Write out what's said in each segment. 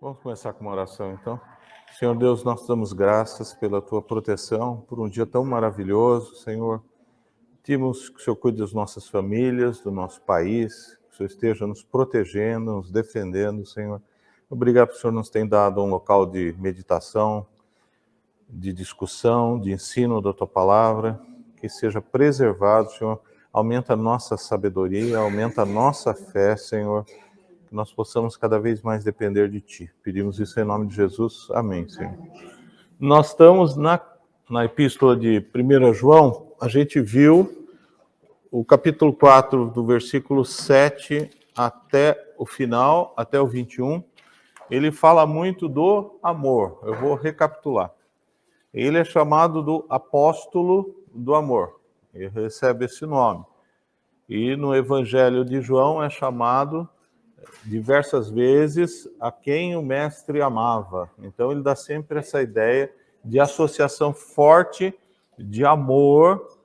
Vamos começar com uma oração, então. Senhor Deus, nós damos graças pela Tua proteção, por um dia tão maravilhoso, Senhor. Pedimos que o Senhor cuide das nossas famílias, do nosso país, que o Senhor esteja nos protegendo, nos defendendo, Senhor. Obrigado porque o Senhor nos tem dado um local de meditação, de discussão, de ensino da Tua Palavra, que seja preservado, Senhor. Aumenta a nossa sabedoria, aumenta a nossa fé, Senhor, que nós possamos cada vez mais depender de Ti. Pedimos isso em nome de Jesus. Amém, Senhor. Nós estamos na epístola de 1 João, a gente viu o capítulo 4, do versículo 7 até o final, até o 21. Ele fala muito do amor. Eu vou recapitular. Ele é chamado do apóstolo do amor. Ele recebe esse nome. E no Evangelho de João é chamado diversas vezes a quem o mestre amava. Então ele dá sempre essa ideia de associação forte de amor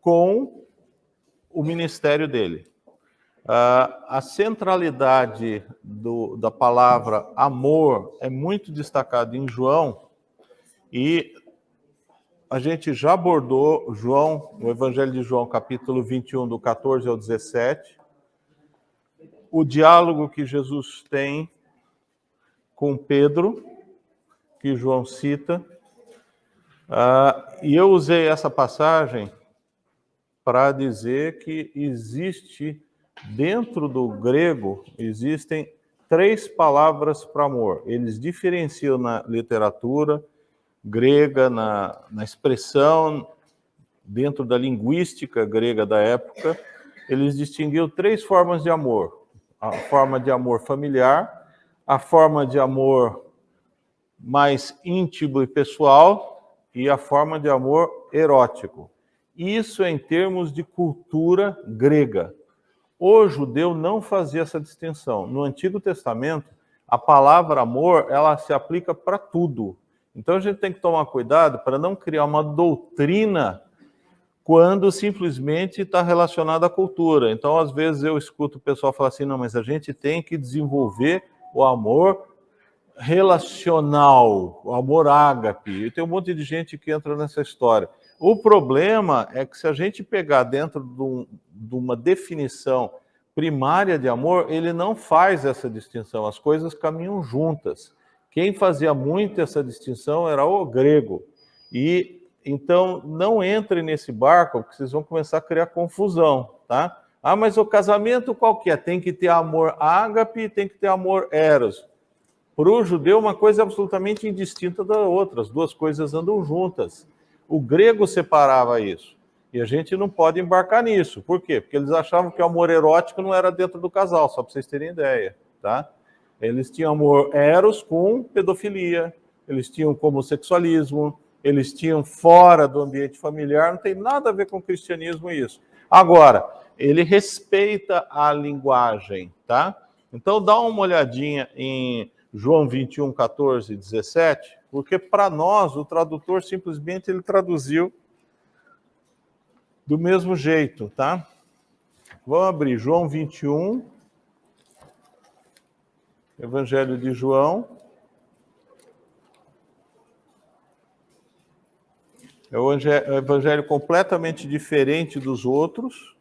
com o ministério dele. A centralidade da palavra amor é muito destacada em João, e a gente já abordou João, o Evangelho de João, capítulo 21, do 14 ao 17, o diálogo que Jesus tem com Pedro, que João cita, e eu usei essa passagem para dizer que existe, dentro do grego, existem 3 palavras para amor. Eles diferenciam na literatura grega, na expressão, dentro da linguística grega da época, eles distinguiam 3 formas de amor. A forma de amor familiar, a forma de amor mais íntimo e pessoal e a forma de amor erótico. Isso em termos de cultura grega. O judeu não fazia essa distinção. No Antigo Testamento, a palavra amor, ela se aplica para tudo. Então a gente tem que tomar cuidado para não criar uma doutrina quando simplesmente está relacionado à cultura. Então, às vezes, eu escuto o pessoal falar assim, não, mas a gente tem que desenvolver o amor relacional, o amor ágape. E tem um monte de gente que entra nessa história. O problema é que se a gente pegar dentro de uma definição primária de amor, ele não faz essa distinção, as coisas caminham juntas. Quem fazia muito essa distinção era o grego. E então, não entre nesse barco, porque vocês vão começar a criar confusão, tá? Ah, mas o casamento qual que é? Tem que ter amor ágape e tem que ter amor eros. Para o judeu, uma coisa é absolutamente indistinta da outra. As duas coisas andam juntas. O grego separava isso. E a gente não pode embarcar nisso. Por quê? Porque eles achavam que o amor erótico não era dentro do casal, só para vocês terem ideia, tá? Eles tinham amor eros com pedofilia, eles tinham homossexualismo, eles tinham fora do ambiente familiar, não tem nada a ver com o cristianismo isso. Agora, ele respeita a linguagem, tá? Então dá uma olhadinha em João 21, 14 e 17, porque para nós o tradutor simplesmente ele traduziu do mesmo jeito, tá? Vamos abrir João 21, Evangelho de João. É um evangelho completamente diferente dos outros,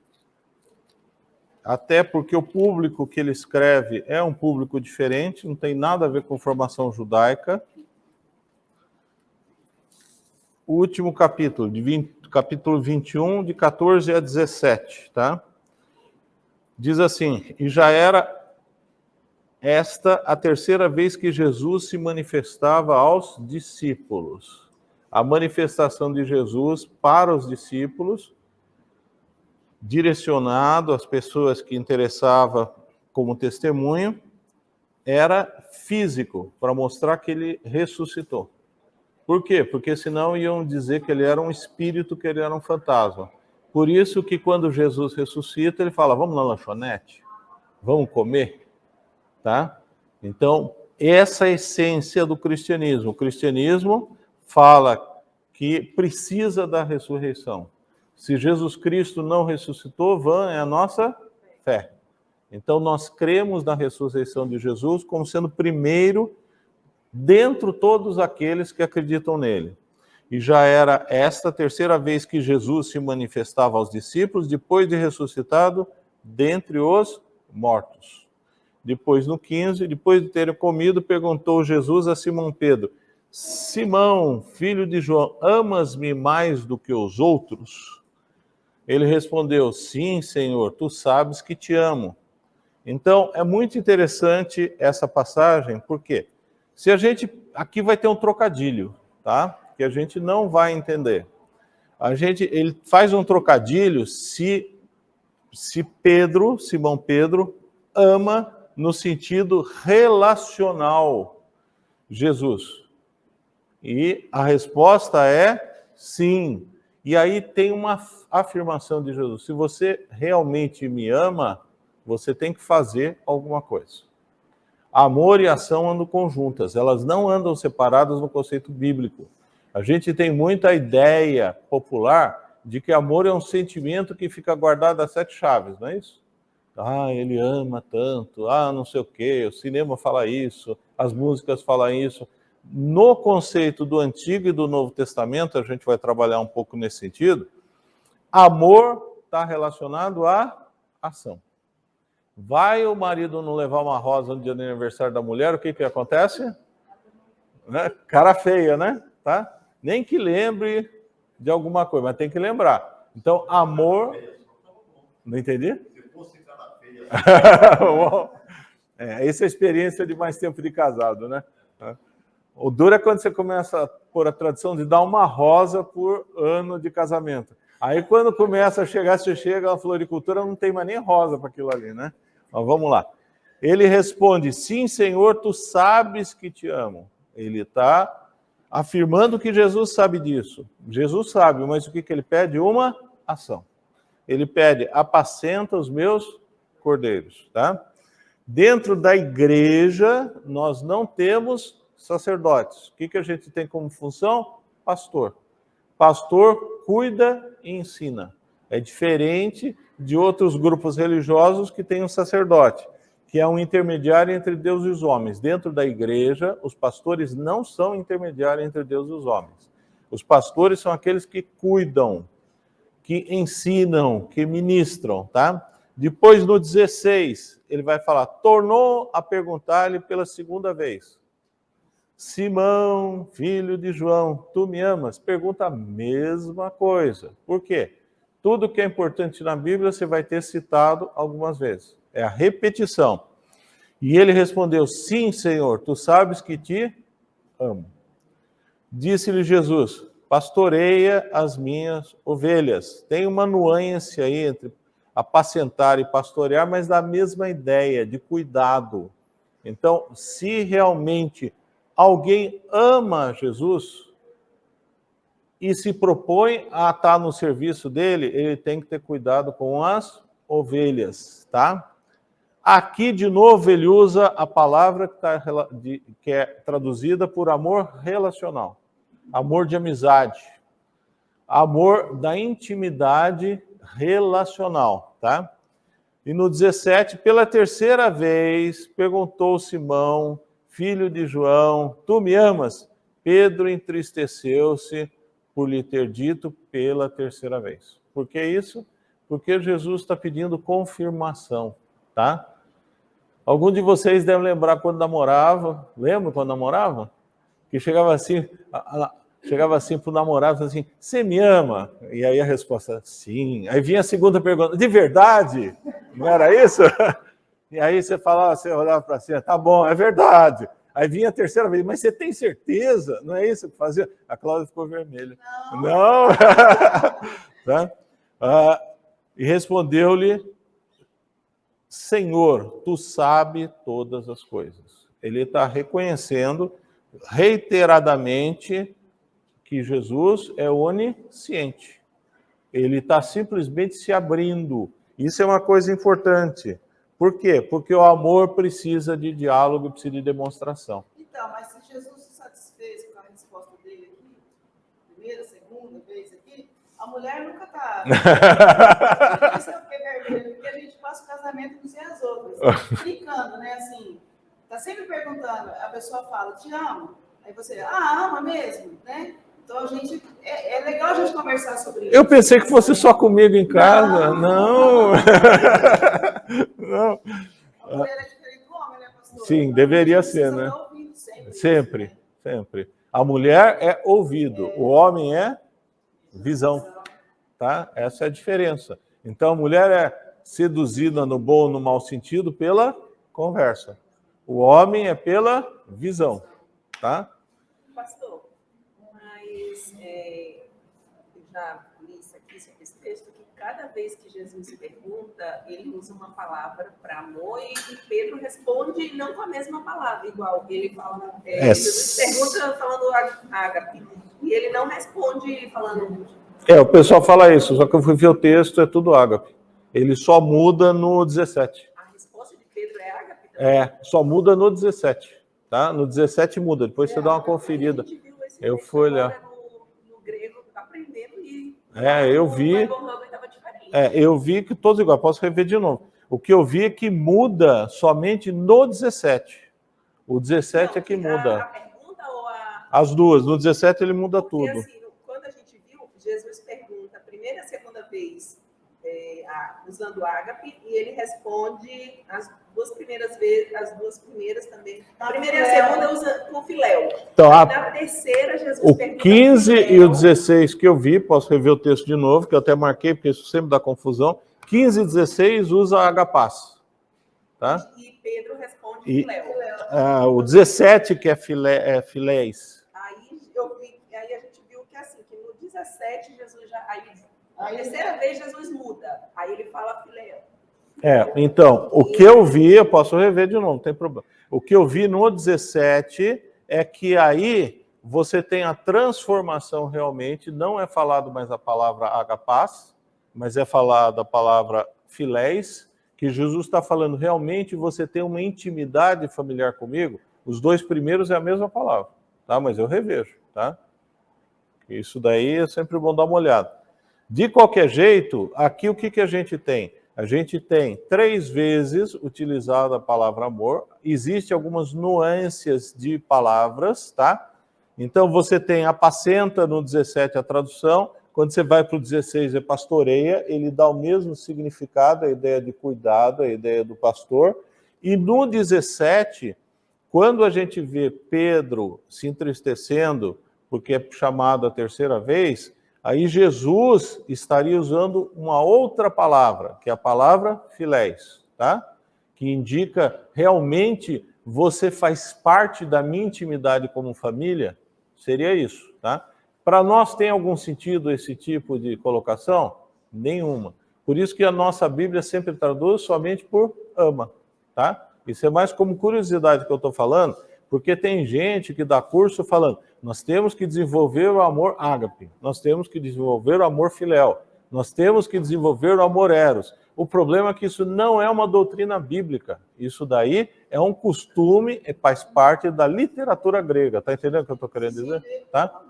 até porque o público que ele escreve é um público diferente, não tem nada a ver com formação judaica. O último capítulo, capítulo 21, de 14 a 17, tá? Diz assim, e já era esta a terceira vez que Jesus se manifestava aos discípulos. A manifestação de Jesus para os discípulos, direcionado às pessoas que interessava como testemunho, era físico, para mostrar que ele ressuscitou. Por quê? Porque senão iam dizer que ele era um espírito, que ele era um fantasma. Por isso que quando Jesus ressuscita, ele fala, vamos na lanchonete? Vamos comer? Tá? Então, essa é a essência do cristianismo. O cristianismo fala que precisa da ressurreição. Se Jesus Cristo não ressuscitou, vã é a nossa fé. Então, nós cremos na ressurreição de Jesus como sendo primeiro dentro todos aqueles que acreditam nele. E já era esta a terceira vez que Jesus se manifestava aos discípulos, depois de ressuscitado dentre os mortos. Depois, no 15, depois de terem comido, perguntou Jesus a Simão Pedro: Simão, filho de João, amas-me mais do que os outros? Ele respondeu: sim, Senhor, tu sabes que te amo. Então, é muito interessante essa passagem, porque se a gente... Aqui vai ter um trocadilho, tá? Que a gente não vai entender. Ele faz um trocadilho se Pedro, Simão Pedro, ama no sentido relacional Jesus. E a resposta é sim. E aí tem uma afirmação de Jesus: se você realmente me ama, você tem que fazer alguma coisa. Amor e ação andam conjuntas, elas não andam separadas no conceito bíblico. A gente tem muita ideia popular de que amor é um sentimento que fica guardado a 7 chaves, não é isso? Ah, ele ama tanto, não sei o quê, o cinema fala isso, as músicas falam isso. No conceito do Antigo e do Novo Testamento, a gente vai trabalhar um pouco nesse sentido, amor está relacionado à ação. Vai o marido não levar uma rosa no dia do aniversário da mulher, o que acontece? Né? Cara feia, né? Tá? Nem que lembre de alguma coisa, mas tem que lembrar. Então, amor... Não entendi? Essa é a experiência de mais tempo de casado, né? O duro é quando você começa a pôr a tradição de dar uma rosa por ano de casamento. Aí quando começa a chegar, você chega na floricultura, não tem mais nem rosa para aquilo ali, né? Mas vamos lá. Ele responde: sim, Senhor, tu sabes que te amo. Ele está afirmando que Jesus sabe disso. Jesus sabe, mas o que ele pede? Uma ação. Ele pede: apacenta os meus cordeiros, tá? Dentro da igreja, nós não temos sacerdotes. O que a gente tem como função? Pastor. Pastor cuida e ensina. É diferente de outros grupos religiosos que têm um sacerdote, que é um intermediário entre Deus e os homens. Dentro da igreja, os pastores não são intermediários entre Deus e os homens. Os pastores são aqueles que cuidam, que ensinam, que ministram, tá? Depois, no 16, ele vai falar: tornou a perguntar-lhe pela segunda vez: Simão, filho de João, tu me amas? Pergunta a mesma coisa. Por quê? Tudo que é importante na Bíblia você vai ter citado algumas vezes. É a repetição. E ele respondeu: sim, Senhor, tu sabes que te amo. Disse-lhe Jesus: pastoreia as minhas ovelhas. Tem uma nuance aí entre apacentar e pastorear, mas da mesma ideia, de cuidado. Então, se realmente alguém ama Jesus e se propõe a estar no serviço dele, ele tem que ter cuidado com as ovelhas, tá? Aqui, de novo, ele usa a palavra que é traduzida por amor relacional, amor de amizade, amor da intimidade relacional, tá? E no 17, pela terceira vez, perguntou Simão, filho de João: tu me amas? Pedro entristeceu-se por lhe ter dito pela terceira vez. Por que isso? Porque Jesus está pedindo confirmação, tá? Algum de vocês deve lembrar quando namorava. Lembra quando namorava? Que chegava assim pro namorado, assim: você me ama? E aí a resposta: sim. Aí vinha a segunda pergunta: de verdade? Não era isso? E aí você falava, você olhava para cima: tá bom, é verdade. Aí vinha a terceira vez: mas você tem certeza? Não é isso que fazia? A Cláudia ficou vermelha. Não. Tá? E respondeu-lhe: Senhor, tu sabes todas as coisas. Ele está reconhecendo reiteradamente que Jesus é onisciente. Ele está simplesmente se abrindo. Isso é uma coisa importante. Por quê? Porque o amor precisa de diálogo, precisa de demonstração. Então, mas se Jesus se satisfez com a resposta dele aqui, primeira, segunda vez aqui, a mulher nunca está... Por isso que eu fiquei vermelha, porque a gente passa o casamento com as outras, brincando, né? Assim, Está sempre perguntando, a pessoa fala, te amo. Aí você, ama mesmo, né? Então, é legal a gente conversar sobre isso. Eu pensei que fosse só comigo em casa. Não. Não. A mulher é diferente do homem, né, pastor? Sim, deveria ser, né? Estar ouvindo sempre. Sempre, Isso, né? sempre. A mulher é ouvido, o homem é visão, tá? Essa é a diferença. Então, a mulher é seduzida no bom ou no mau sentido pela conversa. O homem é pela visão, tá? Pastor, mas eu já li isso aqui sobre esse texto, que cada vez que Jesus pergunta, ele usa uma palavra para amor e Pedro responde não com a mesma palavra, igual ele fala. Jesus pergunta falando ágape, e ele não responde falando. O pessoal fala isso, só que eu fui ver o texto, é tudo ágape. Ele só muda no 17. A resposta de Pedro é ágape também? Só muda no 17, tá? No 17 muda, depois você dá uma conferida. Eu fui olhar. No grego, aprendendo e... Eu vi. Eu vi que todos iguais, posso rever de novo. O que eu vi é que muda somente no 17. O 17 não, é que muda. A pergunta ou a... As duas. No 17 ele muda porque, tudo. Assim, quando a gente viu, Jesus pergunta a primeira e a segunda vez usando ágape, e ele responde as duas primeiras vezes, as duas primeiras também. A primeira e a segunda usa com filéu. Então, na terceira, Jesus pergunta. O 15 e o 16 que eu vi, posso rever o texto de novo, que eu até marquei, porque isso sempre dá confusão. 15 e 16 usa agapás. Tá? E Pedro responde filéu. O 17 que é filés. Aí a gente viu que assim, que no 17 Jesus já... A terceira vez Jesus muda, aí ele fala filéu. Então, o que eu vi, eu posso rever de novo, não tem problema. O que eu vi no 17 é que aí você tem a transformação realmente, não é falado mais a palavra agapás, mas é falada a palavra filés, que Jesus está falando realmente você tem uma intimidade familiar comigo. Os dois primeiros é a mesma palavra, tá? Mas eu revejo, tá? Isso daí é sempre bom dar uma olhada. De qualquer jeito, aqui o que a gente tem? A gente tem 3 vezes utilizada a palavra amor. Existem algumas nuances de palavras, tá? Então, você tem apacenta no 17 a tradução. Quando você vai para o 16 é pastoreia. Ele dá o mesmo significado, a ideia de cuidado, a ideia do pastor. E no 17, quando a gente vê Pedro se entristecendo, porque é chamado a terceira vez... Aí Jesus estaria usando uma outra palavra, que é a palavra filés, tá? Que indica realmente você faz parte da minha intimidade como família, seria isso, tá? Para nós tem algum sentido esse tipo de colocação? Nenhuma. Por isso que a nossa Bíblia sempre traduz somente por ama, tá? Isso é mais como curiosidade que eu estou falando, porque tem gente que dá curso falando, nós temos que desenvolver o amor ágape, nós temos que desenvolver o amor filéu, nós temos que desenvolver o amor eros. O problema é que isso não é uma doutrina bíblica, isso daí é um costume, faz parte da literatura grega, tá entendendo o que eu estou querendo dizer? Tá?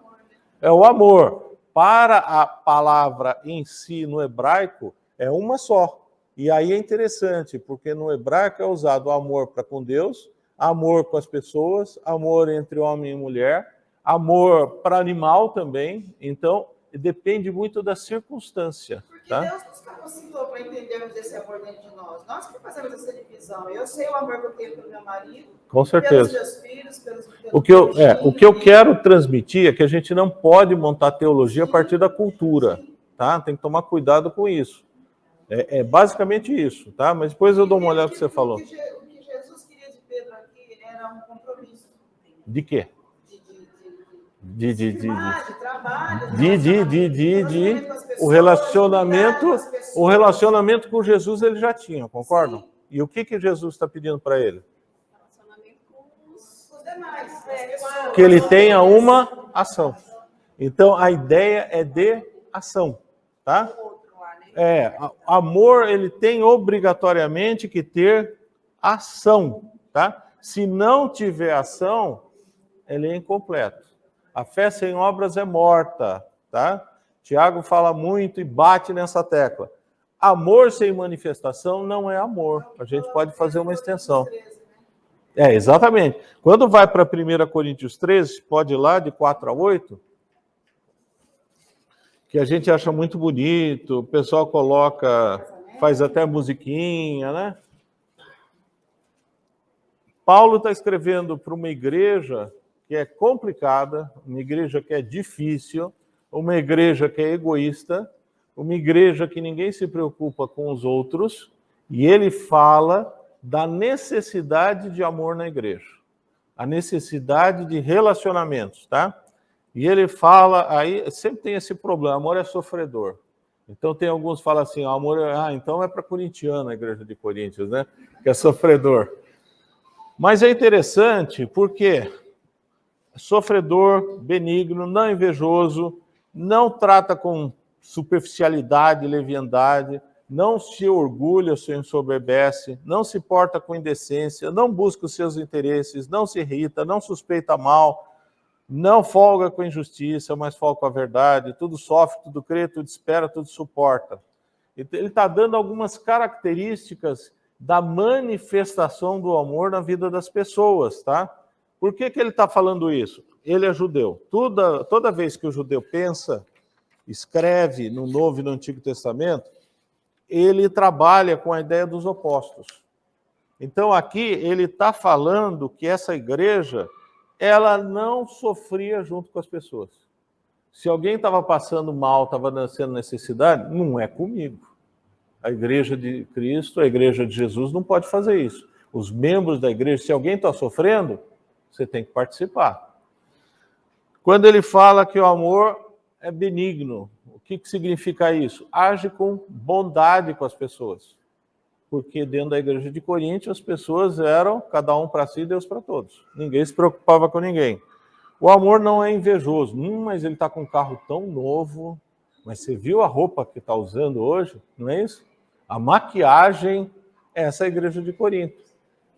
É o amor. Para a palavra em si, no hebraico, é uma só. E aí é interessante, porque no hebraico é usado o amor para com Deus, amor com as pessoas, amor entre homem e mulher, amor para animal também. Então, depende muito da circunstância. Porque tá? Deus nos capacitou para entendermos esse amor dentro de nós. Nós que fazemos essa divisão. Eu sei o amor que eu tenho pelo meu marido, com certeza. pelos meus filhos, pelos o que eu quero transmitir é que a gente não pode montar teologia a partir da cultura. Tá? Tem que tomar cuidado com isso. É basicamente isso, tá? Mas depois eu dou uma olhada no que você falou. O que Jesus queria de Pedro aqui era um compromisso. De quê? De trabalho. O relacionamento com Jesus ele já tinha, concordam? Sim. E o que Jesus está pedindo para ele? Relacionamento com os demais. Que ele tenha uma ação. Então a ideia é de ação, tá? Amor ele tem obrigatoriamente que ter ação, tá? Se não tiver ação, ele é incompleto. A fé sem obras é morta, tá? Tiago fala muito e bate nessa tecla. Amor sem manifestação não é amor. A gente pode fazer uma extensão. Exatamente. Quando vai para 1 Coríntios 13, pode ir lá de 4 a 8, que a gente acha muito bonito, o pessoal coloca, faz até musiquinha, né? Paulo está escrevendo para uma igreja que é complicada, uma igreja que é difícil, uma igreja que é egoísta, uma igreja que ninguém se preocupa com os outros, e ele fala da necessidade de amor na igreja, a necessidade de relacionamentos, tá? E ele fala, aí sempre tem esse problema, amor é sofredor. Então tem alguns que falam assim, amor, então é para corintiano a igreja de Coríntios, né? Que é sofredor. Mas é interessante porque sofredor, benigno, não invejoso, não trata com superficialidade, leviandade, não se orgulha, se ensoberbece, não se porta com indecência, não busca os seus interesses, não se irrita, não suspeita mal, não folga com injustiça, mas folga com a verdade, tudo sofre, tudo crê, tudo espera, tudo suporta. Ele está dando algumas características da manifestação do amor na vida das pessoas, tá? Por que ele está falando isso? Ele é judeu. Toda vez que o judeu pensa, escreve no Novo e no Antigo Testamento, ele trabalha com a ideia dos opostos. Então aqui ele está falando que essa igreja, ela não sofria junto com as pessoas. Se alguém estava passando mal, estava sendo necessidade, não é comigo. A igreja de Cristo, a igreja de Jesus não pode fazer isso. Os membros da igreja, se alguém está sofrendo, você tem que participar. Quando ele fala que o amor é benigno, o que significa isso? Age com bondade com as pessoas. Porque dentro da igreja de Corinto, as pessoas eram cada um para si e Deus para todos. Ninguém se preocupava com ninguém. O amor não é invejoso. Mas ele está com um carro tão novo. Mas você viu a roupa que está usando hoje? Não é isso? A maquiagem é essa igreja de Corinto.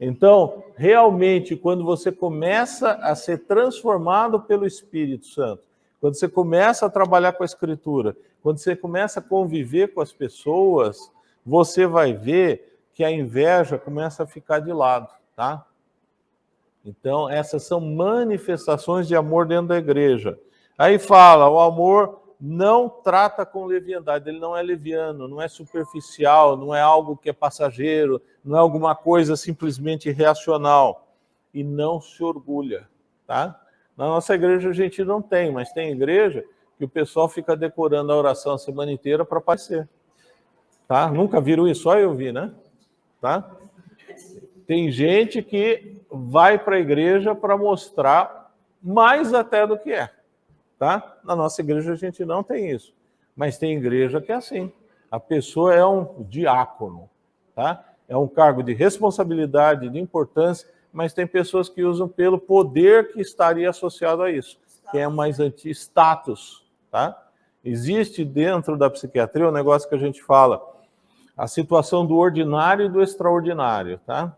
Então, realmente, quando você começa a ser transformado pelo Espírito Santo, quando você começa a trabalhar com a Escritura, quando você começa a conviver com as pessoas, você vai ver que a inveja começa a ficar de lado, tá? Então, essas são manifestações de amor dentro da igreja. Aí fala, o amor não trata com leviandade, ele não é leviano, não é superficial, não é algo que é passageiro, não é alguma coisa simplesmente reacional. E não se orgulha, tá? Na nossa igreja a gente não tem, mas tem igreja que o pessoal fica decorando a oração a semana inteira para aparecer. Tá? Nunca viram isso? Só eu vi, né? Tá? Tem gente que vai para a igreja para mostrar mais até do que é. Tá? Na nossa igreja a gente não tem isso. Mas tem igreja que é assim. A pessoa é um diácono. Tá? É um cargo de responsabilidade, de importância, mas tem pessoas que usam pelo poder que estaria associado a isso, que é mais anti-status. Tá? Existe dentro da psiquiatria um negócio que a gente fala, a situação do ordinário e do extraordinário, tá?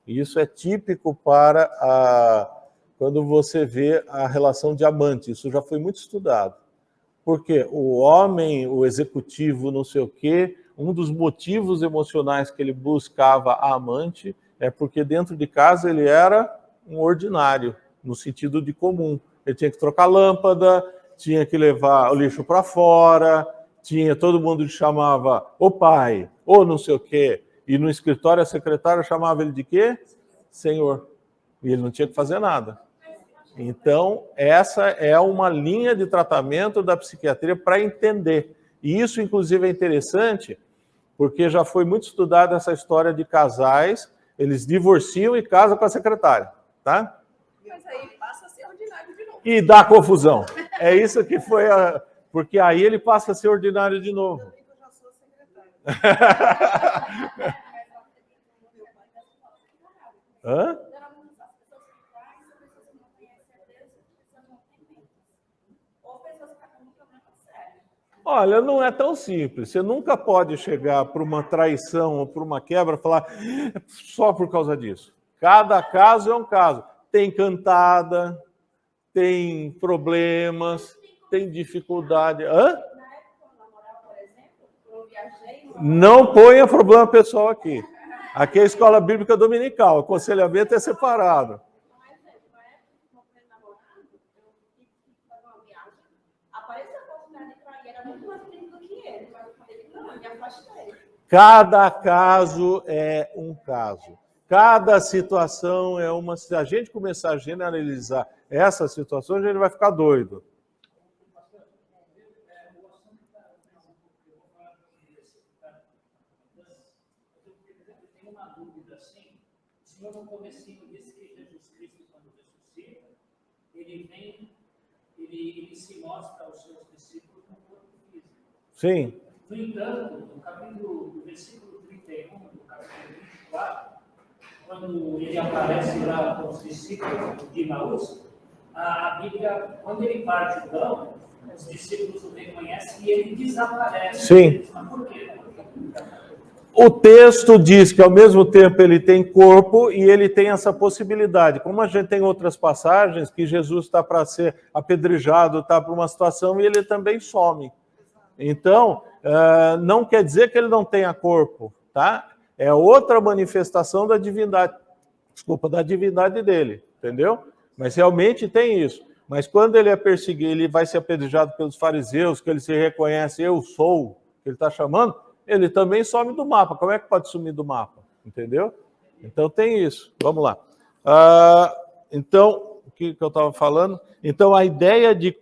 E isso é típico para quando você vê a relação de amante. Isso já foi muito estudado. Porque o homem, o executivo, não sei o quê, um dos motivos emocionais que ele buscava a amante é porque dentro de casa ele era um ordinário, no sentido de comum. Ele tinha que trocar lâmpada, tinha que levar o lixo para fora, todo mundo chamava o pai, ou não sei o quê, e no escritório a secretária chamava ele de quê? Senhor. E ele não tinha que fazer nada. Então, essa é uma linha de tratamento da psiquiatria para entender. E isso, inclusive, é interessante, porque já foi muito estudada essa história de casais, eles divorciam e casam com a secretária, tá? Mas aí passa a ser ordinário de novo. E dá confusão. É isso que foi porque aí ele passa a ser ordinário de novo. Eu já sou secretária. Hã? Olha, não é tão simples. Você nunca pode chegar para uma traição ou para uma quebra e falar só por causa disso. Cada caso é um caso. Tem cantada, tem problemas, tem dificuldade. Hã? Na época, na moral, por exemplo, eu viajei. Não ponha problema pessoal aqui. Aqui é a escola bíblica dominical, o aconselhamento é separado. Cada caso é um caso. Cada situação é uma... Se a gente começar a generalizar essa situação, a gente vai ficar doido. O Senhor, no comecinho, disse que Jesus Cristo, quando ressuscita, ele se mostra aos seus discípulos no corpo físico. Sim. No entanto, no versículo 31, do capítulo 24, quando ele aparece lá com os discípulos de Emaús, a Bíblia, quando ele parte o pão, os discípulos o reconhecem e ele desaparece. Sim. Mas por quê? O texto diz que, ao mesmo tempo, ele tem corpo e ele tem essa possibilidade. Como a gente tem outras passagens, que Jesus está para ser apedrejado, está para uma situação, e ele também some. Então, não quer dizer que ele não tenha corpo, tá? É outra manifestação da divindade. Desculpa, da divindade dele, entendeu? Mas realmente tem isso. Mas quando ele é perseguido, ele vai ser apedrejado pelos fariseus, que ele se reconhece, eu sou, que ele está chamando, ele também some do mapa. Como é que pode sumir do mapa? Entendeu? Então tem isso. Vamos lá. Então, o que eu estava falando? Então, a ideia de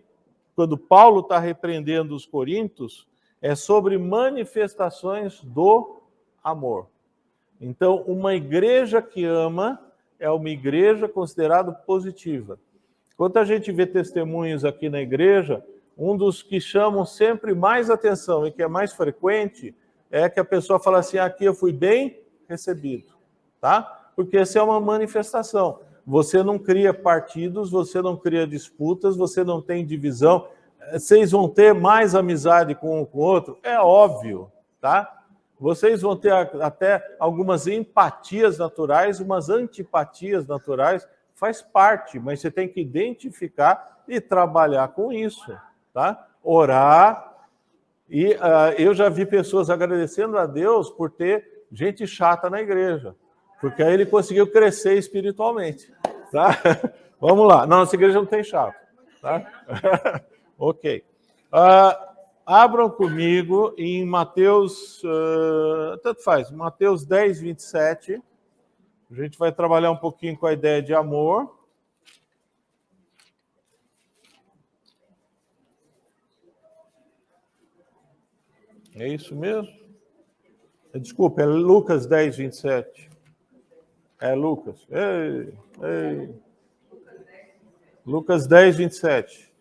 quando Paulo está repreendendo os coríntios é sobre manifestações do amor. Então, uma igreja que ama é uma igreja considerada positiva. Quando a gente vê testemunhos aqui na igreja, um dos que chamam sempre mais atenção e que é mais frequente é que a pessoa fala assim, aqui eu fui bem recebido, tá? Porque essa é uma manifestação. Você não cria partidos, você não cria disputas, você não tem divisão. Vocês vão ter mais amizade com um com o outro? É óbvio, tá? Vocês vão ter até algumas empatias naturais, umas antipatias naturais, faz parte, mas você tem que identificar e trabalhar com isso, tá? Orar. E eu já vi pessoas agradecendo a Deus por ter gente chata na igreja, porque aí ele conseguiu crescer espiritualmente, tá? Vamos lá. Não, essa igreja não tem chato, tá? Ok. Abram comigo em Mateus, tanto faz, Mateus 10, 27. A gente vai trabalhar um pouquinho com a ideia de amor. É isso mesmo? Desculpa, é Lucas 10, 27. É Lucas. Ei. Lucas 10, 27.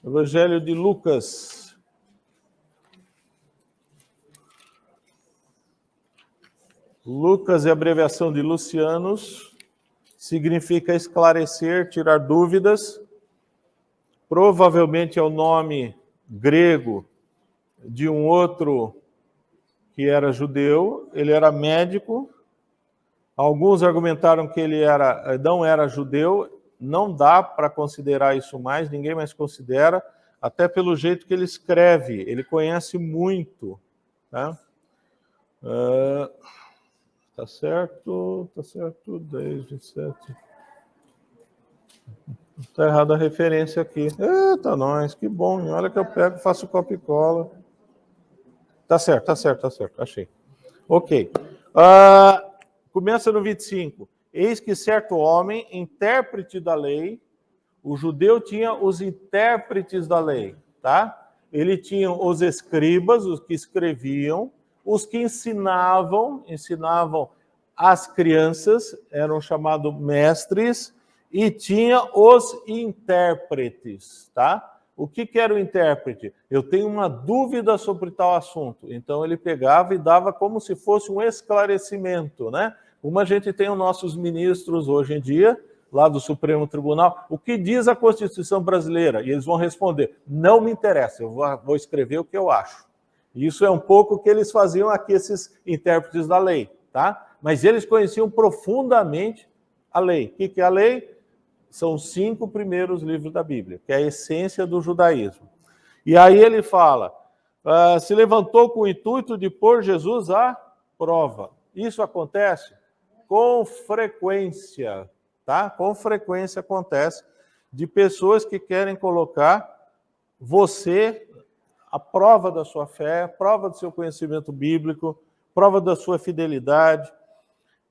Evangelho de Lucas. Lucas é a abreviação de Lucianos. Significa esclarecer, tirar dúvidas. Provavelmente é o nome grego de um outro que era judeu, ele era médico. Alguns argumentaram que ele não era judeu, não dá para considerar isso mais, ninguém mais considera, até pelo jeito que ele escreve, ele conhece muito. Tá, tá certo, 10, 27... Está errada a referência aqui. Eita, nós, que bom. Olha que eu pego e faço copia e cola. Tá certo. Achei. Ok. Começa no 25. Eis que certo homem, intérprete da lei, o judeu tinha os intérpretes da lei, tá? Ele tinha os escribas, os que escreviam, os que ensinavam as crianças, eram chamados mestres, e tinha os intérpretes, tá? O que era o intérprete? Eu tenho uma dúvida sobre tal assunto. Então ele pegava e dava como se fosse um esclarecimento, né? Como a gente tem os nossos ministros hoje em dia, lá do Supremo Tribunal, o que diz a Constituição brasileira? E eles vão responder, não me interessa, eu vou escrever o que eu acho. Isso é um pouco o que eles faziam aqui, esses intérpretes da lei, tá? Mas eles conheciam profundamente a lei. O que é a lei? São os 5 primeiros livros da Bíblia, que é a essência do judaísmo. E aí ele fala, se levantou com o intuito de pôr Jesus à prova. Isso acontece com frequência, tá? Com frequência acontece de pessoas que querem colocar você à prova da sua fé, prova do seu conhecimento bíblico, prova da sua fidelidade.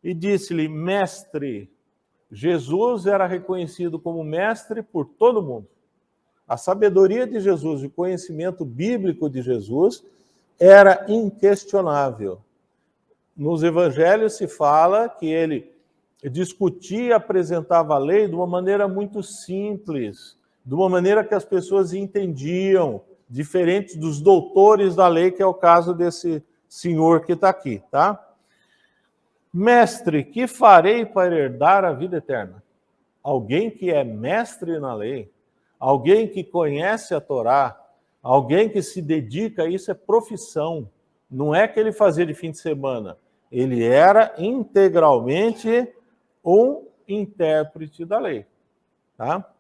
E disse-lhe: mestre. Jesus era reconhecido como mestre por todo mundo. A sabedoria de Jesus, o conhecimento bíblico de Jesus era inquestionável. Nos evangelhos se fala que ele discutia, apresentava a lei de uma maneira muito simples, de uma maneira que as pessoas entendiam, diferente dos doutores da lei, que é o caso desse senhor que está aqui, tá? Mestre, que farei para herdar a vida eterna? Alguém que é mestre na lei, alguém que conhece a Torá, alguém que se dedica a isso, é profissão. Não é que ele fazia de fim de semana. Ele era integralmente um intérprete da lei. Tá?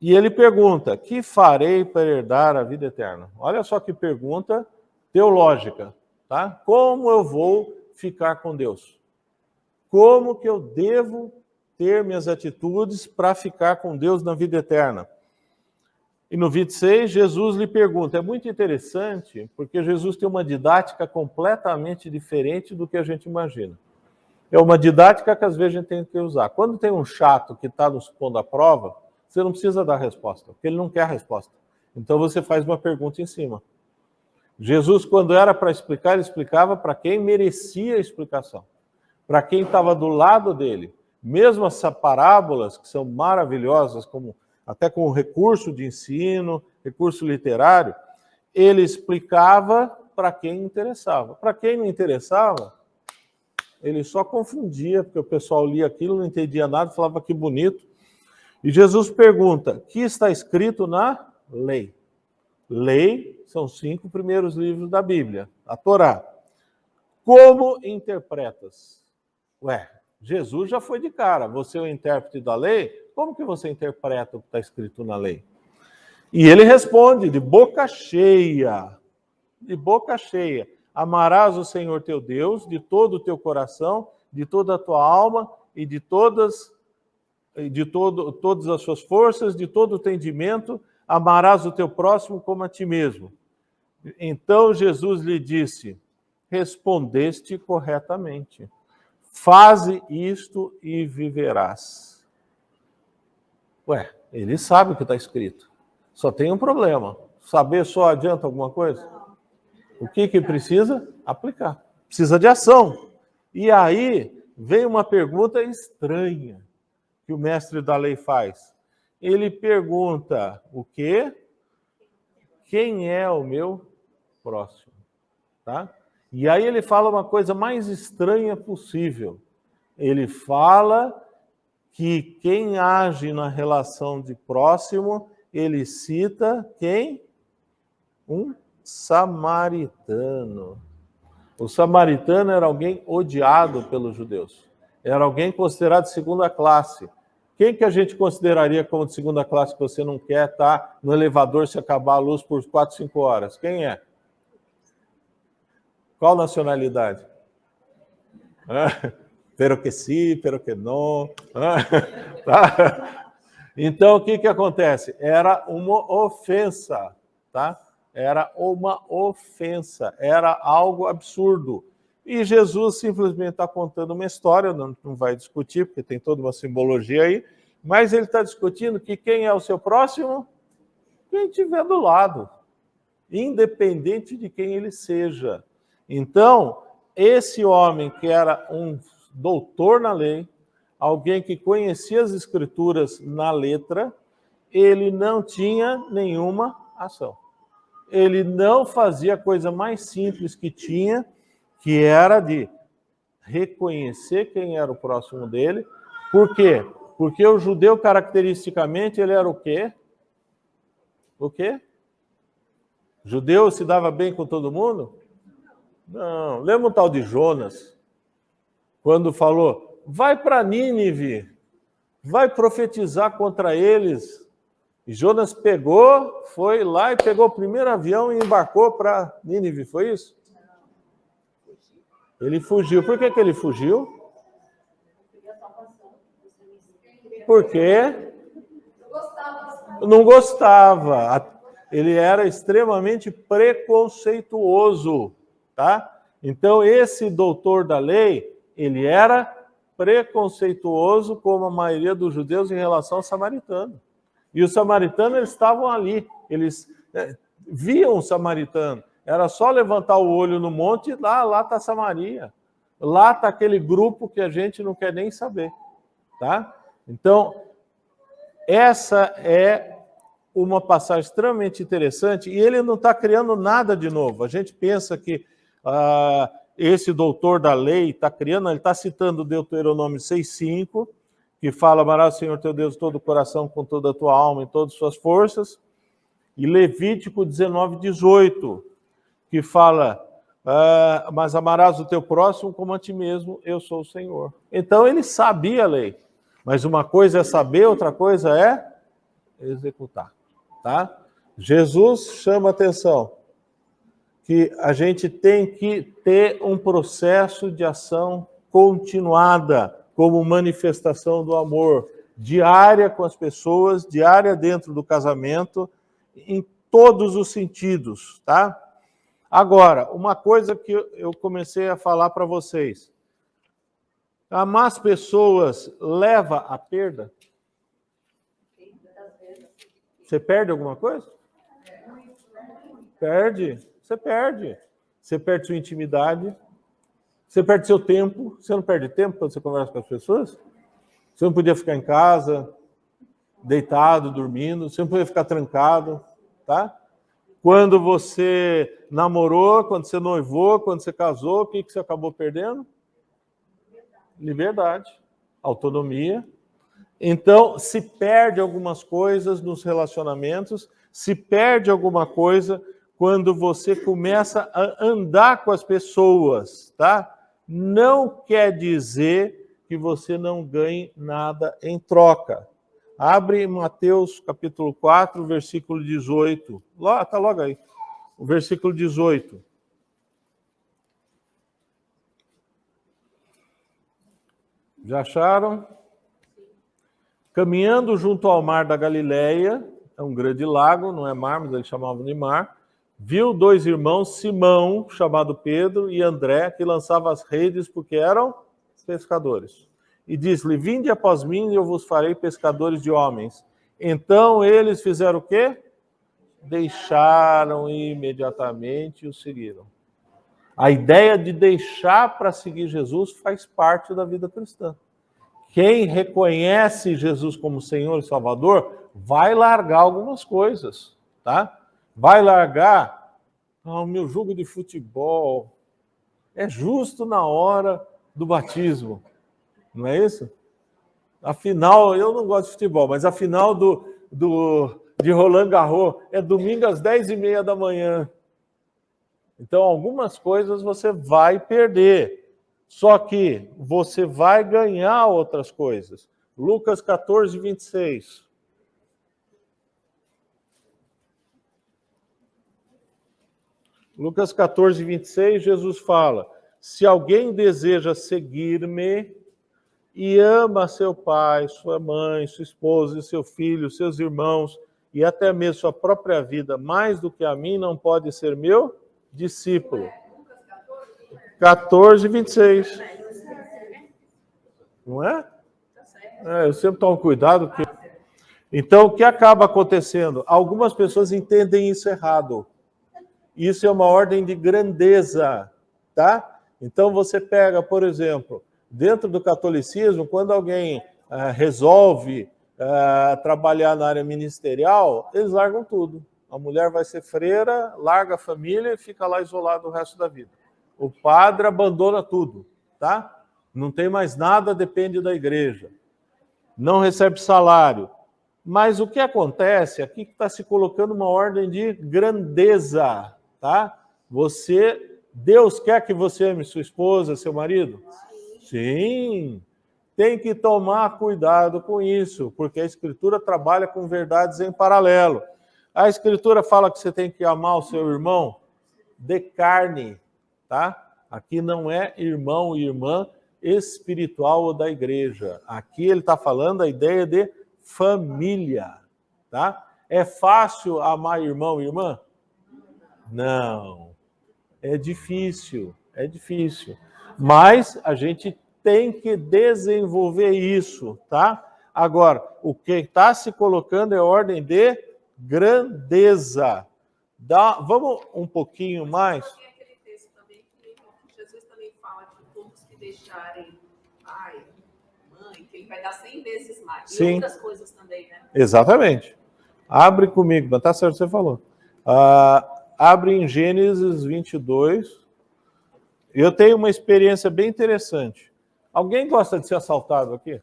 E ele pergunta: que farei para herdar a vida eterna? Olha só que pergunta teológica. Tá? Como eu vou ficar com Deus? Como que eu devo ter minhas atitudes para ficar com Deus na vida eterna? E no 26, Jesus lhe pergunta. É muito interessante, porque Jesus tem uma didática completamente diferente do que a gente imagina. É uma didática que às vezes a gente tem que usar. Quando tem um chato que está nos pondo à prova, você não precisa dar resposta, porque ele não quer a resposta. Então você faz uma pergunta em cima. Jesus, quando era para explicar, ele explicava para quem merecia a explicação, para quem estava do lado dele. Mesmo essas parábolas, que são maravilhosas, como até com recurso de ensino, recurso literário, ele explicava para quem interessava. Para quem não interessava, ele só confundia, porque o pessoal lia aquilo, não entendia nada, falava que bonito. E Jesus pergunta: que está escrito na lei? Lei são os 5 primeiros livros da Bíblia, a Torá. Como interpretas? Ué, Jesus já foi de cara. Você é o intérprete da lei? Como que você interpreta o que está escrito na lei? E ele responde de boca cheia. De boca cheia. Amarás o Senhor teu Deus de todo o teu coração, de toda a tua alma e de todas as suas forças, de todo o entendimento. Amarás o teu próximo como a ti mesmo. Então Jesus lhe disse: respondeste corretamente. Faze isto e viverás. Ué, ele sabe o que está escrito. Só tem um problema. Saber só adianta alguma coisa? O que precisa? Aplicar. Precisa de ação. E aí vem uma pergunta estranha que o mestre da lei faz. Ele pergunta o quê? Quem é o meu próximo? Tá? E aí ele fala uma coisa mais estranha possível. Ele fala que quem age na relação de próximo, ele cita quem? Um samaritano. O samaritano era alguém odiado pelos judeus. Era alguém considerado de segunda classe. Quem que a gente consideraria como de segunda classe que você não quer estar no elevador se acabar a luz por 4, 5 horas? Quem é? Qual nacionalidade? Pero que sim, pero que não. Tá? Então, o que acontece? Era uma ofensa, tá? Era uma ofensa, era algo absurdo. E Jesus simplesmente está contando uma história, não vai discutir, porque tem toda uma simbologia aí, mas ele está discutindo que quem é o seu próximo? Quem estiver do lado, independente de quem ele seja. Então, esse homem que era um doutor na lei, alguém que conhecia as escrituras na letra, ele não tinha nenhuma ação. Ele não fazia a coisa mais simples que tinha, que era de reconhecer quem era o próximo dele. Por quê? Porque o judeu, caracteristicamente, ele era o quê? O quê? O judeu se dava bem com todo mundo? Não. Lembra o tal de Jonas? Quando falou, vai para Nínive, vai profetizar contra eles. E Jonas pegou, foi lá e pegou o primeiro avião e embarcou para Nínive, foi isso? Ele fugiu. Por que ele fugiu? Porque não gostava. Ele era extremamente preconceituoso, tá? Então, esse doutor da lei, ele era preconceituoso, como a maioria dos judeus, em relação ao samaritano. E os samaritanos, eles estavam ali. Eles viam o samaritano. Era só levantar o olho no monte e lá está Samaria. Lá está aquele grupo que a gente não quer nem saber, tá? Então, essa é uma passagem extremamente interessante e ele não está criando nada de novo. A gente pensa que esse doutor da lei está criando, ele está citando Deuteronômio 6,5, que fala: amarás o Senhor teu Deus de todo o coração, com toda a tua alma e todas as suas forças, e Levítico 19,18, que fala: mas amarás o teu próximo como a ti mesmo, eu sou o Senhor. Então ele sabia a lei, mas uma coisa é saber, outra coisa é executar, tá? Jesus chama a atenção que a gente tem que ter um processo de ação continuada, como manifestação do amor, diária com as pessoas, diária dentro do casamento, em todos os sentidos, tá? Agora, uma coisa que eu comecei a falar para vocês: amar as pessoas leva à perda? Você perde alguma coisa? Perde. Você perde. Você perde sua intimidade. Você perde seu tempo. Você não perde tempo quando você conversa com as pessoas? Você não podia ficar em casa, deitado, dormindo. Você não podia ficar trancado, tá? Quando você namorou, quando você noivou, quando você casou, o que você acabou perdendo? Liberdade, autonomia. Então, se perde algumas coisas nos relacionamentos, se perde alguma coisa quando você começa a andar com as pessoas, tá? Não quer dizer que você não ganhe nada em troca. Abre Mateus capítulo 4, versículo 18. Está logo aí. O versículo 18. Já acharam? Caminhando junto ao mar da Galileia, é um grande lago, não é mar, mas eles chamavam de mar, viu dois irmãos, Simão, chamado Pedro, e André, que lançavam as redes porque eram pescadores. E disse-lhe: vinde após mim e eu vos farei pescadores de homens. Então eles fizeram o quê? Deixaram imediatamente e o seguiram. A ideia de deixar para seguir Jesus faz parte da vida cristã. Quem reconhece Jesus como Senhor e Salvador vai largar algumas coisas, tá? Vai largar o meu jogo de futebol. É justo na hora do batismo, não é isso? Afinal, eu não gosto de futebol, mas a final de Roland Garros é domingo às 10h30 da manhã. Então, algumas coisas você vai perder. Só que você vai ganhar outras coisas. Lucas 14, 26. Lucas 14, 26, Jesus fala: se alguém deseja seguir-me e ama seu pai, sua mãe, sua esposa, seu filho, seus irmãos e até mesmo sua própria vida, mais do que a mim, não pode ser meu discípulo. 14, 26. Não é? Eu sempre tomo cuidado. Então, o que acaba acontecendo? Algumas pessoas entendem isso errado. Isso é uma ordem de grandeza, tá? Então, você pega, por exemplo, dentro do catolicismo, quando alguém resolve trabalhar na área ministerial, eles largam tudo. A mulher vai ser freira, larga a família e fica lá isolado o resto da vida. O padre abandona tudo, tá? Não tem mais nada, depende da igreja. Não recebe salário. Mas o que acontece aqui que está se colocando uma ordem de grandeza, tá? Deus quer que você ame sua esposa, seu marido? Sim. Tem que tomar cuidado com isso, porque a Escritura trabalha com verdades em paralelo. A Escritura fala que você tem que amar o seu irmão de carne, tá? Aqui não é irmão e irmã espiritual ou da igreja. Aqui ele está falando a ideia de família, tá? É fácil amar irmão e irmã? Não. É difícil, é difícil. Mas a gente tem que desenvolver isso, tá? Agora, o que está se colocando é ordem de grandeza. Vamos um pouquinho mais? Tem aquele texto também que Jesus também fala de todos que deixarem pai, mãe, que ele vai dar 100 vezes mais. Sim. E outras coisas também, né? Exatamente. Abre comigo, mas tá certo, você falou. Abre em Gênesis 22. Eu tenho uma experiência bem interessante. Alguém gosta de ser assaltado aqui?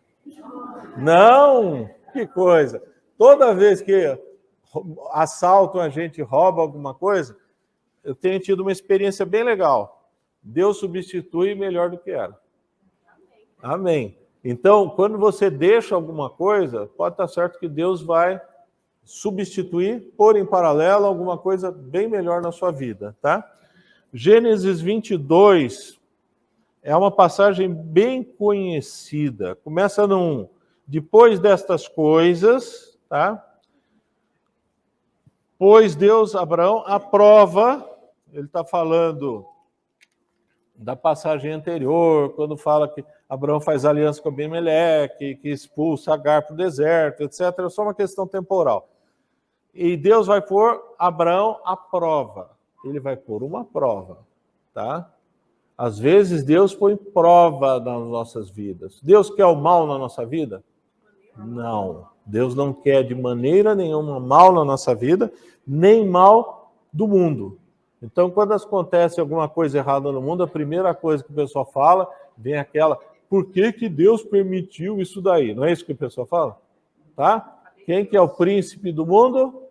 Não? Que coisa. Toda vez que assaltam a gente, rouba alguma coisa, eu tenho tido uma experiência bem legal. Deus substitui melhor do que era. Amém. Então, quando você deixa alguma coisa, pode estar certo que Deus vai substituir, pôr em paralelo alguma coisa bem melhor na sua vida, tá? Gênesis 22 é uma passagem bem conhecida. Começa no 1. Depois destas coisas, tá? Pois Deus, Abraão, aprova, ele está falando da passagem anterior, quando fala que Abraão faz aliança com Abimeleque, que expulsa Agar para o deserto, etc. É só uma questão temporal. E Deus vai pôr Abraão à prova. Ele vai pôr uma prova, tá? Às vezes Deus põe prova nas nossas vidas. Deus quer o mal na nossa vida? Não. Deus não quer de maneira nenhuma mal na nossa vida, nem mal do mundo. Então, quando acontece alguma coisa errada no mundo, a primeira coisa que o pessoal fala, vem aquela, por que que Deus permitiu isso daí? Não é isso que o pessoal fala? Tá? Quem que é o príncipe do mundo?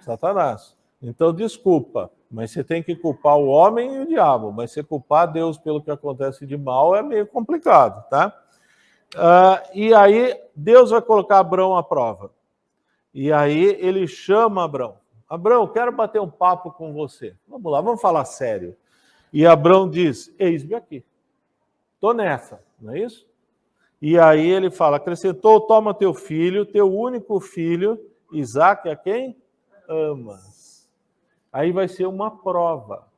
Satanás. Então, desculpa, mas você tem que culpar o homem e o diabo, mas você culpar Deus pelo que acontece de mal é meio complicado, tá? E aí, Deus vai colocar Abraão à prova. E aí, ele chama Abraão. Abraão, quero bater um papo com você. Vamos lá, vamos falar sério. E Abraão diz, eis-me aqui. Estou nessa, não é isso? E aí ele fala, acrescentou, toma teu filho, teu único filho, Isaque, a quem amas. Aí vai ser uma prova.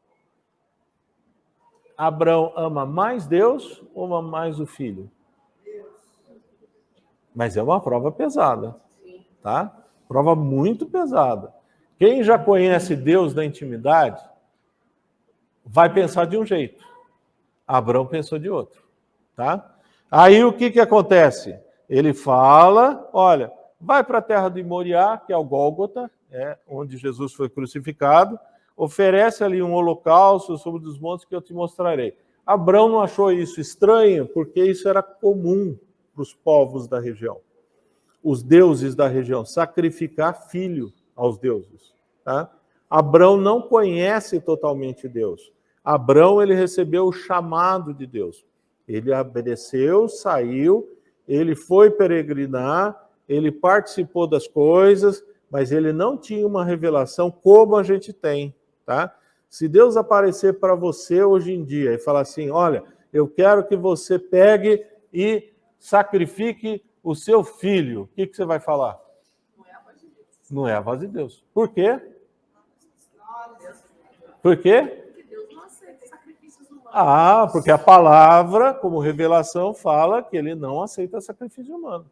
Abraão ama mais Deus ou ama mais o filho? Mas é uma prova pesada, tá? Prova muito pesada. Quem já conhece Deus na intimidade vai pensar de um jeito. Abraão pensou de outro, tá? Aí o que acontece? Ele fala, olha, vai para a terra de Moriá, que é o Gólgota, onde Jesus foi crucificado, oferece ali um holocausto sobre os montes que eu te mostrarei. Abraão não achou isso estranho, porque isso era comum para os povos da região. Os deuses da região, sacrificar filho aos deuses. Tá? Abraão não conhece totalmente Deus. Abraão, ele recebeu o chamado de Deus. Ele obedeceu, saiu, ele foi peregrinar, ele participou das coisas, mas ele não tinha uma revelação como a gente tem. Tá? Se Deus aparecer para você hoje em dia e falar assim, olha, eu quero que você pegue e sacrifique o seu filho, o que você vai falar? Não é a voz de Deus. Não é a voz de Deus. Por quê? Por quê? Porque Deus não aceita sacrifícios humanos. Porque a palavra, como revelação, fala que ele não aceita sacrifício humano.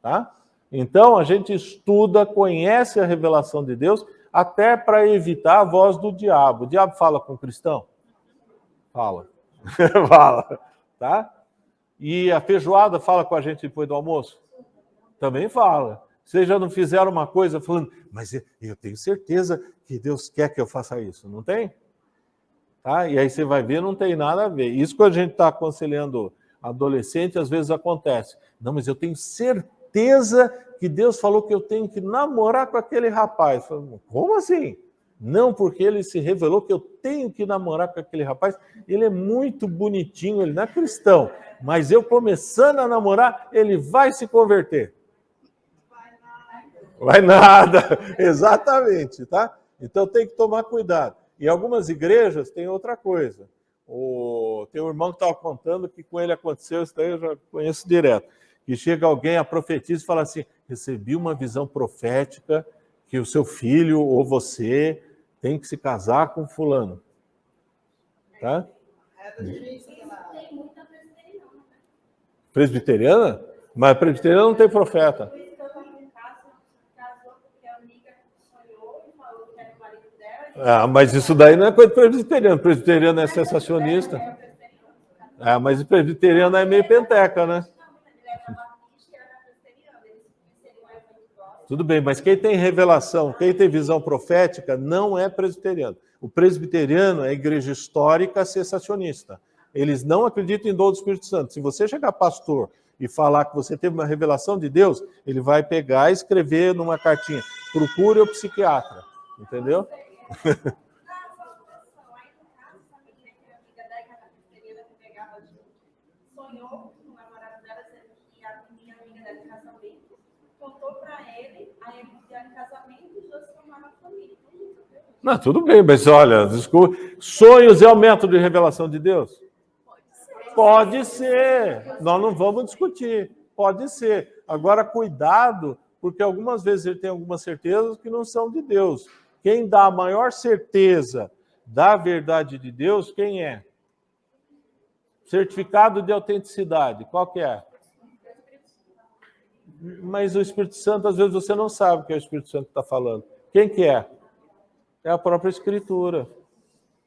Tá? Então, a gente estuda, conhece a revelação de Deus, até para evitar a voz do diabo. O diabo fala com o cristão? Fala. Fala. Tá? E a feijoada fala com a gente depois do almoço? Também fala. Vocês já não fizeram uma coisa falando, mas eu tenho certeza que Deus quer que eu faça isso, não tem? Tá? E aí você vai ver, não tem nada a ver. Isso que a gente está aconselhando adolescente, às vezes acontece. Não, mas eu tenho certeza que Deus falou que eu tenho que namorar com aquele rapaz. Falo, como assim? Não, porque ele se revelou que eu tenho que namorar com aquele rapaz. Ele é muito bonitinho, ele não é cristão. Mas eu começando a namorar, ele vai se converter. Vai nada. Exatamente, tá? Então tem que tomar cuidado. E algumas igrejas têm outra coisa. Tem um irmão que estava contando que com ele aconteceu, isso daí eu já conheço direto. Que chega alguém, a profetisa, e fala assim: recebi uma visão profética que o seu filho ou você tem que se casar com fulano. Tá? Presbiteriana? Mas presbiteriana não tem profeta. Ah, mas isso daí não é coisa de presbiteriano. Presbiteriano é sensacionista. Ah, mas o presbiteriano é meio penteca, né? Tudo bem, mas quem tem revelação, quem tem visão profética, não é presbiteriano. O presbiteriano é a igreja histórica sensacionista. Eles não acreditam em dom do Espírito Santo. Se você chegar pastor e falar que você teve uma revelação de Deus, ele vai pegar e escrever numa cartinha: procure o psiquiatra. Entendeu? Sonhou com o namorado dela, sendo que a minha amiga dela de casamento, contou para ele, aí ele pediu casamento e os dois formaram a família. Não, tudo bem, mas olha, desculpa, sonhos é o método de revelação de Deus? Pode ser, nós não vamos discutir, pode ser. Agora, cuidado, porque algumas vezes ele tem algumas certezas que não são de Deus. Quem dá a maior certeza da verdade de Deus, quem é? Certificado de autenticidade, qual que é? Mas o Espírito Santo, às vezes você não sabe que é o Espírito Santo que está falando. Quem que é? É a própria Escritura.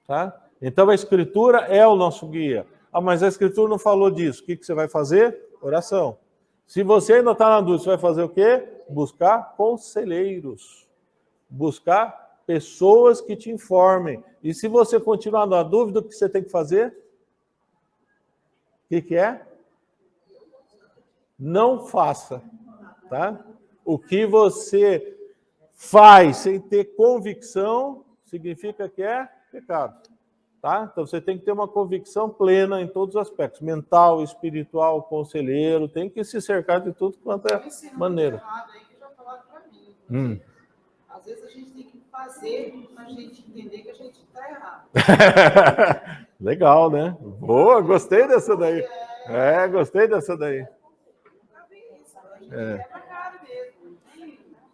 Tá? Então a Escritura é o nosso guia. Ah, mas a Escritura não falou disso. O que você vai fazer? Oração. Se você ainda está na dúvida, você vai fazer o quê? Buscar conselheiros. Buscar pessoas que te informem. E se você continuar na dúvida, o que você tem que fazer? O que é? Não faça. Tá? O que você faz sem ter convicção significa que é pecado. Tá? Então você tem que ter uma convicção plena em todos os aspectos, mental, espiritual, conselheiro, tem que se cercar de tudo quanto é maneira. Aí que já falaram para mim. Às vezes a gente tem que fazer para a gente entender que a gente está errado. Legal, né? Boa, gostei dessa daí. Gostei dessa daí.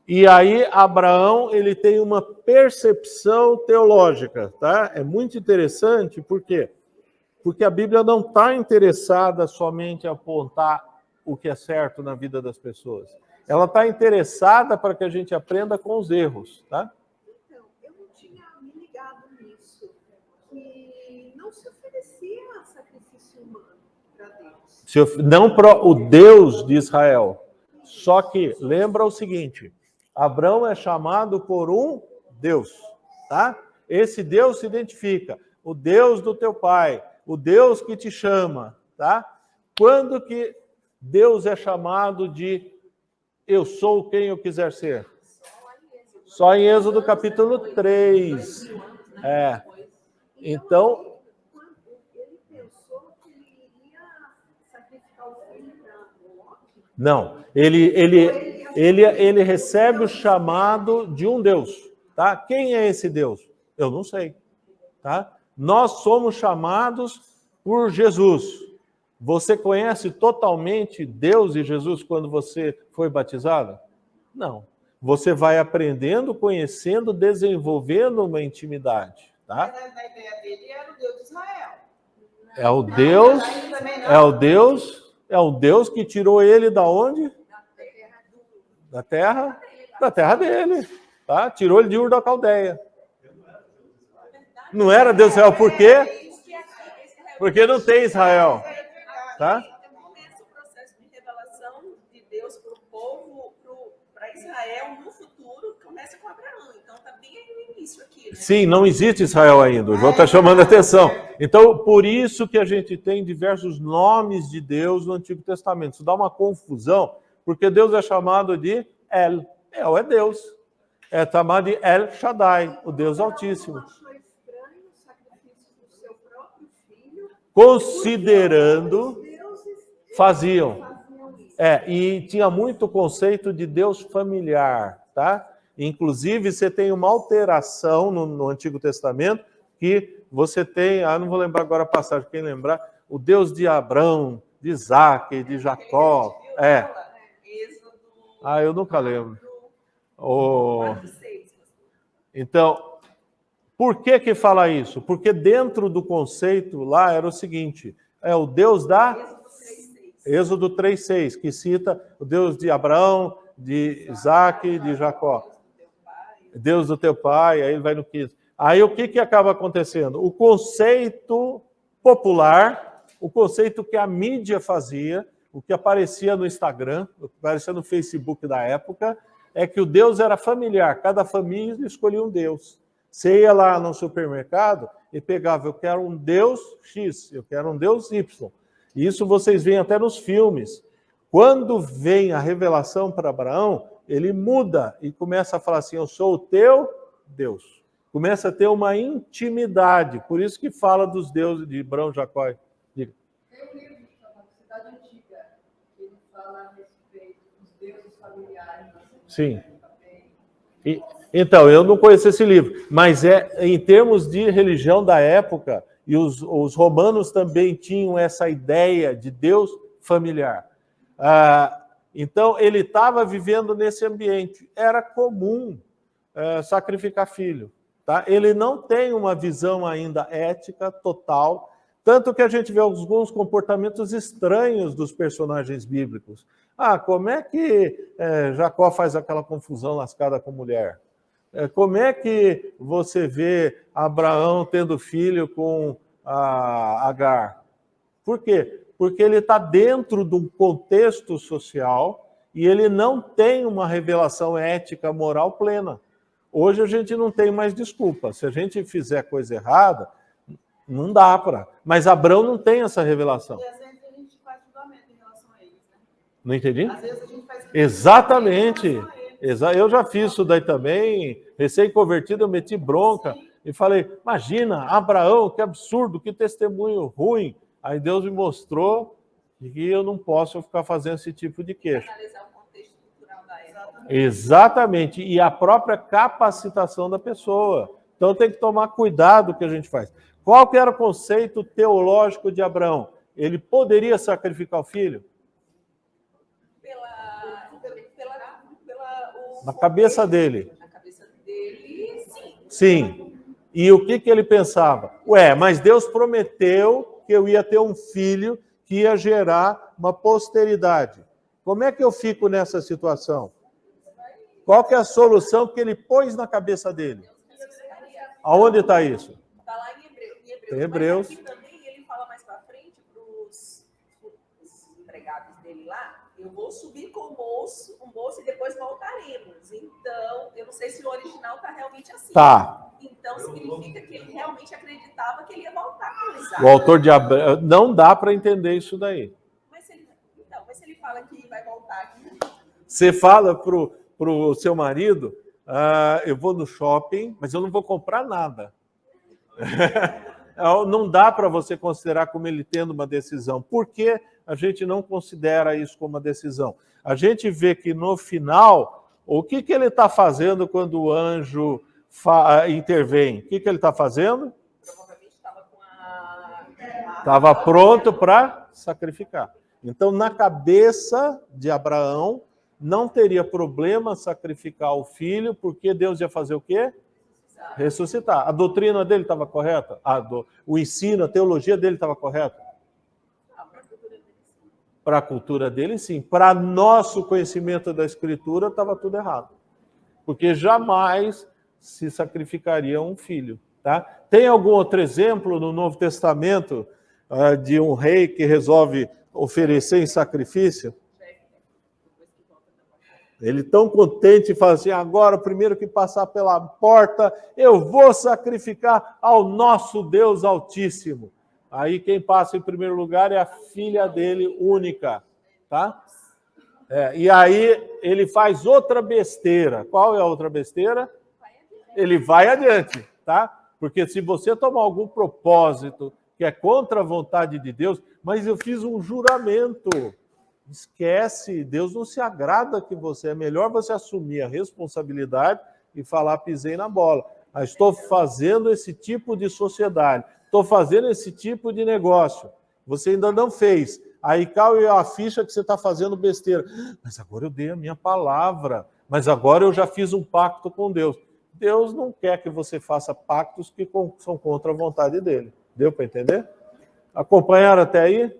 E aí, Abraão, ele tem uma percepção teológica, tá? É muito interessante, por quê? Porque a Bíblia não está interessada somente em apontar o que é certo na vida das pessoas. Ela está interessada para que a gente aprenda com os erros, tá? Então, eu não tinha me ligado nisso, que não se oferecia sacrifício humano para Deus. Não para o Deus de Israel. Só que, lembra o seguinte... Abraão é chamado por um Deus, tá? Esse Deus se identifica, o Deus do teu pai, o Deus que te chama, tá? Quando que Deus é chamado de eu sou quem eu quiser ser? Só em Êxodo capítulo 3. Então... Ele pensou que ele iria sacrificar o filho para morte? Não, ele recebe o chamado de um Deus, tá? Quem é esse Deus? Eu não sei, tá? Nós somos chamados por Jesus. Você conhece totalmente Deus e Jesus quando você foi batizado? Não. Você vai aprendendo, conhecendo, desenvolvendo uma intimidade, tá? Mas a ideia dele era o Deus de Israel. É o Deus que tirou ele da onde? Da terra dele, tá? Tirou ele de Ur da Caldeia. Não era Deus de Israel, por quê? Porque não tem Israel, tá? Começa o processo de revelação de Deus para o povo, para Israel no futuro, começa com Abraão. Então está bem aí no início aqui, né? Sim, não existe Israel ainda. O João está chamando a atenção. Então, por isso que a gente tem diversos nomes de Deus no Antigo Testamento. Isso dá uma confusão, porque Deus é chamado de El. El é Deus. É chamado de El Shaddai, o Deus Altíssimo. Achou estranho o sacrifício do seu próprio filho? Considerando, faziam. Isso. E tinha muito conceito de Deus familiar, tá? Inclusive, você tem uma alteração no Antigo Testamento que você tem, não vou lembrar agora a passagem, quem lembrar, o Deus de Abraão, de Isaac, de Jacó. Êxodo. Eu nunca lembro. Oh. 4:6. Então, por que fala isso? Porque dentro do conceito lá era o seguinte, é o Deus da... Êxodo 3:6, que cita o Deus de Abraão, de Isaac, de Jacó. Deus do teu pai, aí ele vai no 15. Aí o que acaba acontecendo? O conceito popular, o conceito que a mídia fazia, o que aparecia no Instagram, o que aparecia no Facebook da época, é que o Deus era familiar, cada família escolhia um Deus. Você ia lá no supermercado e pegava, eu quero um Deus X, eu quero um Deus Y. Isso vocês veem até nos filmes. Quando vem a revelação para Abraão, ele muda e começa a falar assim, eu sou o teu Deus. Começa a ter uma intimidade. Por isso que fala dos deuses de Abraão, Jacó. Diga. Tem um livro chamado Cidade Antiga, que ele fala a respeito dos deuses familiares. Sim. Então, eu não conheço esse livro, mas em termos de religião da época, e os romanos também tinham essa ideia de Deus familiar. Então, ele estava vivendo nesse ambiente. Era comum sacrificar filho. Tá? Ele não tem uma visão ainda ética total, tanto que a gente vê alguns comportamentos estranhos dos personagens bíblicos. Como é que Jacó faz aquela confusão lascada com mulher? Como é que você vê Abraão tendo filho com Agar? Por quê? Porque ele está dentro de um contexto social e ele não tem uma revelação ética, moral plena. Hoje a gente não tem mais desculpa. Se a gente fizer coisa errada, não dá para. Mas Abraão não tem essa revelação. E às vezes a gente faz julgamento em relação a eles, né? Não entendi? Às vezes a gente faz Exatamente. em relação a eles. Eu já fiz isso daí também. Recém-convertido, eu meti bronca. Sim. E falei, imagina, Abraão, que absurdo, que testemunho ruim. Aí Deus me mostrou que eu não posso ficar fazendo esse tipo de queixa. Analisar o contexto cultural da época. Exatamente. E a própria capacitação da pessoa. Então tem que tomar cuidado o que a gente faz. Qual que era o conceito teológico de Abraão? Ele poderia sacrificar o filho? Na cabeça dele. Na cabeça dele, sim. Sim. E o que ele pensava? Mas Deus prometeu que eu ia ter um filho que ia gerar uma posteridade. Como é que eu fico nessa situação? Qual que é a solução que ele pôs na cabeça dele? Aonde está isso? Está lá em Hebreus. Em Hebreus. Mas aqui também ele fala mais para frente para os empregados dele lá, eu vou subir com um moço e depois voltaremos. Então, eu não sei se o original está realmente assim. Tá. Então, significa que ele realmente acreditava que ele ia voltar com Isaac. O autor de Abraão, não dá para entender isso daí. Mas se ele fala que vai voltar aqui... Você fala pro seu marido, eu vou no shopping, mas eu não vou comprar nada. Não dá para você considerar como ele tendo uma decisão. Por que a gente não considera isso como uma decisão? A gente vê que no final, o que ele está fazendo quando o anjo intervém? O que ele está fazendo? Provavelmente estava Estava pronto para sacrificar. Então, na cabeça de Abraão, não teria problema sacrificar o filho, porque Deus ia fazer o quê? Ressuscitar. A doutrina dele estava correta? O ensino, a teologia dele estava correta? Para a cultura dele, sim. Para nosso conhecimento da Escritura, estava tudo errado. Porque jamais se sacrificaria um filho. Tá? Tem algum outro exemplo no Novo Testamento de um rei que resolve oferecer em sacrifício? Ele tão contente e fala assim, agora o primeiro que passar pela porta, eu vou sacrificar ao nosso Deus Altíssimo. Aí quem passa em primeiro lugar é a filha dele única. Tá? E aí ele faz outra besteira. Qual é a outra besteira? Ele vai adiante. Tá? Porque se você tomar algum propósito que é contra a vontade de Deus, mas eu fiz um juramento... Esquece, Deus não se agrada que você... É melhor você assumir a responsabilidade e falar, pisei na bola. Estou fazendo esse tipo de sociedade, estou fazendo esse tipo de negócio. Você ainda não fez. Aí cai a ficha que você está fazendo besteira. Mas agora eu dei a minha palavra. Mas agora eu já fiz um pacto com Deus. Deus não quer que você faça pactos que são contra a vontade dele. Deu para entender? Acompanharam até aí?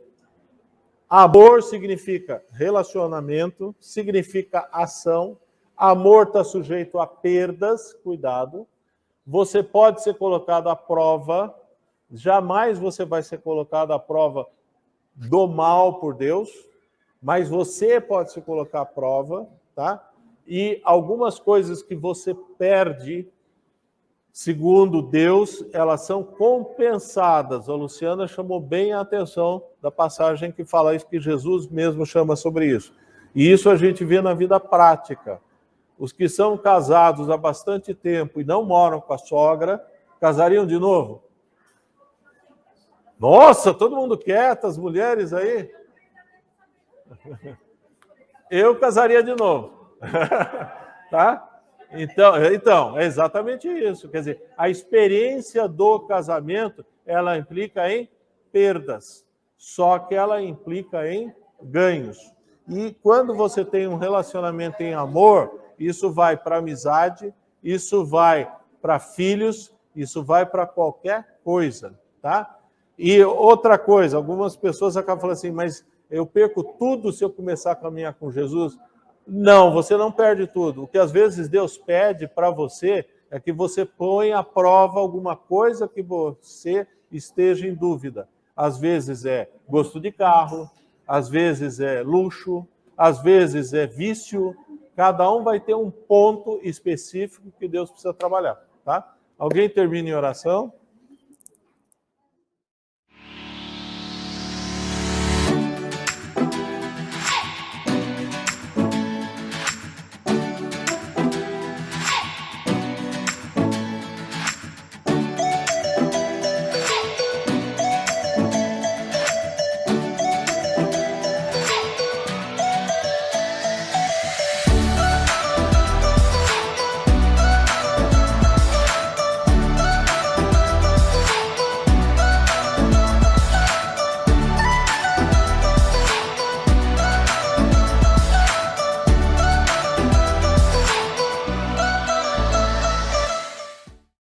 Amor significa relacionamento, significa ação. Amor está sujeito a perdas, cuidado. Você pode ser colocado à prova. Jamais você vai ser colocado à prova do mal por Deus, mas você pode se colocar à prova, tá? E algumas coisas que você perde, segundo Deus, elas são compensadas. A Luciana chamou bem a atenção da passagem que fala isso, que Jesus mesmo chama sobre isso. E isso a gente vê na vida prática. Os que são casados há bastante tempo e não moram com a sogra, casariam de novo? Nossa, todo mundo quieto, as mulheres aí. Eu casaria de novo. Tá? Então, é exatamente isso. Quer dizer, a experiência do casamento, ela implica em perdas, só que ela implica em ganhos. E quando você tem um relacionamento em amor, isso vai para amizade, isso vai para filhos, isso vai para qualquer coisa, tá? E outra coisa, algumas pessoas acabam falando assim, mas eu perco tudo se eu começar a caminhar com Jesus? Não, você não perde tudo. O que às vezes Deus pede para você é que você ponha à prova alguma coisa que você esteja em dúvida. Às vezes é gosto de carro, às vezes é luxo, às vezes é vício. Cada um vai ter um ponto específico que Deus precisa trabalhar, tá? Alguém termina em oração?